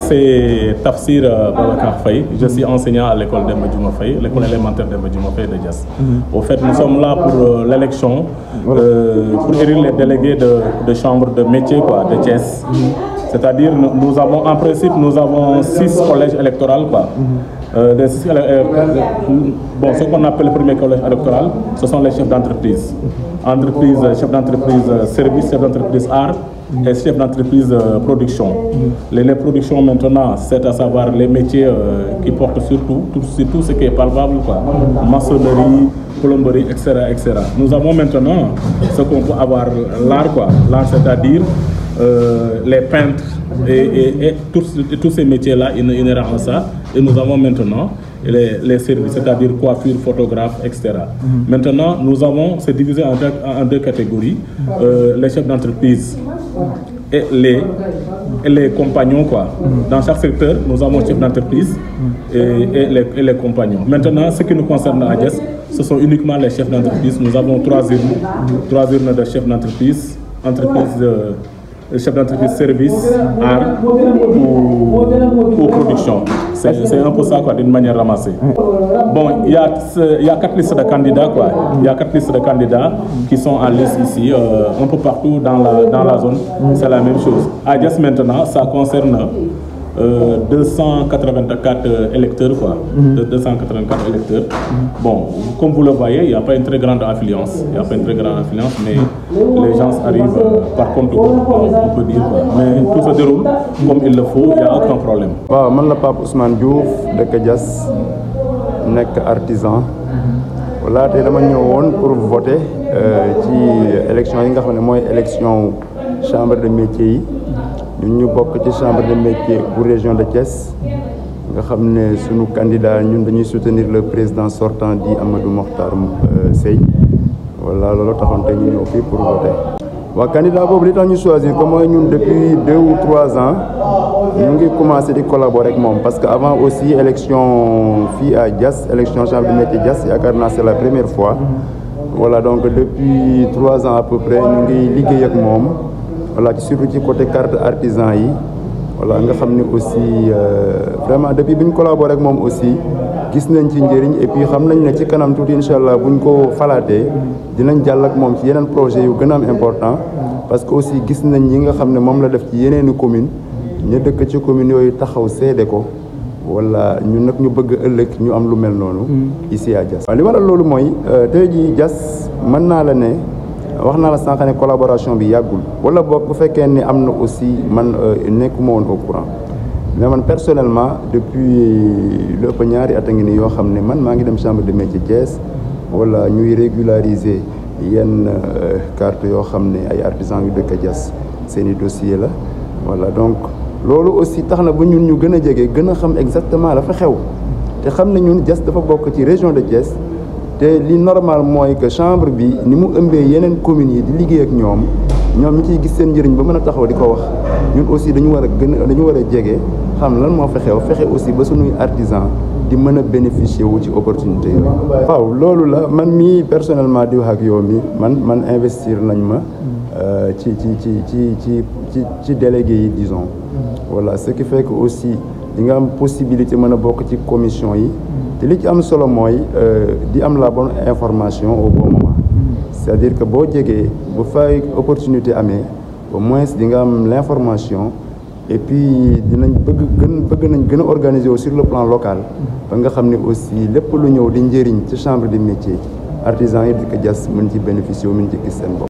C'est Tafsir Babacar Faye. Je suis enseignant à l'école Demba Diouma Faye, l'école élémentaire Demba Diouma Faye de Diass. Au fait, nous sommes là pour l'élection, pour élire les délégués de chambre de métier de Diass. C'est-à-dire, nous avons, en principe, nous avons 6 collèges électoraux. Bon, ce qu'on appelle le premier collège électoral, ce sont les chefs d'entreprise. Chef d'entreprise service, chef d'entreprise art et chef d'entreprise production. Les productions maintenant, c'est à savoir les métiers qui portent sur tout ce qui est palpable, maçonnerie, plomberie, etc., etc. Nous avons maintenant ce qu'on peut avoir l'art, c'est-à-dire les peintres et tous ces métiers-là inhérents à ça. Et nous avons maintenant les services, c'est-à-dire coiffure, photographe, etc. Maintenant, nous avons, c'est divisé en deux catégories, les chefs d'entreprise et les compagnons. Dans chaque secteur, nous avons chefs d'entreprise et les compagnons. Maintenant, ce qui nous concerne à Diass, ce sont uniquement les chefs d'entreprise. Nous avons 3 urnes de chefs d'entreprise, chef d'entreprise service, art ou production. C'est un peu ça, d'une manière ramassée. Bon, il y a 4 listes de candidats, Il y a 4 listes de candidats qui sont en liste ici, un peu partout dans la zone. C'est la même chose. À Diass maintenant, ça concerne 284 électeurs, 284 électeurs. Bon, comme vous le voyez, il n'y a pas une très grande affluence. Mais les gens arrivent par contre, on peut dire. Mais tout se déroule comme il le faut, il n'y a aucun problème. Waaw, man la Pape Ousmane Diouf de Diass, nekk artisan. Voilà, tey dama ñëwoon pour voter ci élection yi nga xam ne mooy élection chambre de métier yi. Ñun ñu bokk ci chambre de métier pour région de Thiès nga xam ne sunu candidat ñun dañuy soutenir le président sortant di Amadou Mokhtar Seye. Voilà, loolu taxoon tey ñu ñëw fii pour voter. Waa candidat boobu li tax ñu choisir ko mooy ñun depuis 2 ou 3 ans ñu ngi commencé di collaborer ak moom parce que avant aussi élection fii à Diass, élection chambre de métier Diass, yaakaar naa c'est la première fois. Voilà, donc depuis 3 ans à peu près ñu ngi liggéey ak moom. Voilà, surtout ci côté carte artisan yi. Voilà, nga xam ne aussi vraiment depuis bi ñu collaboré ak moom aussi gis nañ ci njëriñ et puis xam nañ ne ci kanam tuuti incha allah buñ ko falaatee dinañ jàll ak moom ci yeneen projet yu gën a am important parce que aussi gis nañ yi nga xam ne moom la def ci yeneeni commune ñu dëkk ci commune yooyu taxaw seede ko. Wala ñun nag ñu bëgg ëllëg ñu am lu mel noonu ici à Diass. Li waral loolu mooy tey jii Diass mën naa la ne wax naa la sànq ne collaboration bi yàggul wala boog bu fekkee ni am na aussi man nekkuma woon au courant mais man personnellement depuis lu ëpp ñaari at a ngi nii yoo xam ne man maa ngi dem chambre de métier Thiès wala ñuy régulariser yenn carte yoo xam ne ay artisans yu dëkk Diass seen i dossier la voilà donc loolu aussi tax na ba ñun ñu gën a jege gën a xam exactement la fa xew te xam ne ñun Diass dafa bokk ci région de Thiès. te li normal mooy que chambre bi ni mu ëmbee yeneen communes yi di liggéey ak ñoom ñu ciy gis seen njëriñ ba mën a taxaw di ko wax ñun aussi dañu war a jege xam lan moo fa xew fexe aussi ba suñuy artisan di mën a bénéficier wu ci opportunité yooyu. waaw loolu la man mii personnellement di wax ak yow mi man investir nañ ma ci délégué yi disons. Voilà, ce qui fait que aussi di nga am possibilité mën a bokk ci commission yi. te li ci am solo mooy di am la bonne information au bon moment c'est-à-dire que boo jegee bu fay opportunité amee au moins di nga am l'information et puis dinañ bëgg nañ gën a organiser sur le plan local ba nga xam ne aussi lépp lu ñëw di njëriñ ci chambre de métier artisans yi di ko Diass mën ci bénéficier mën ci gis seen bopp.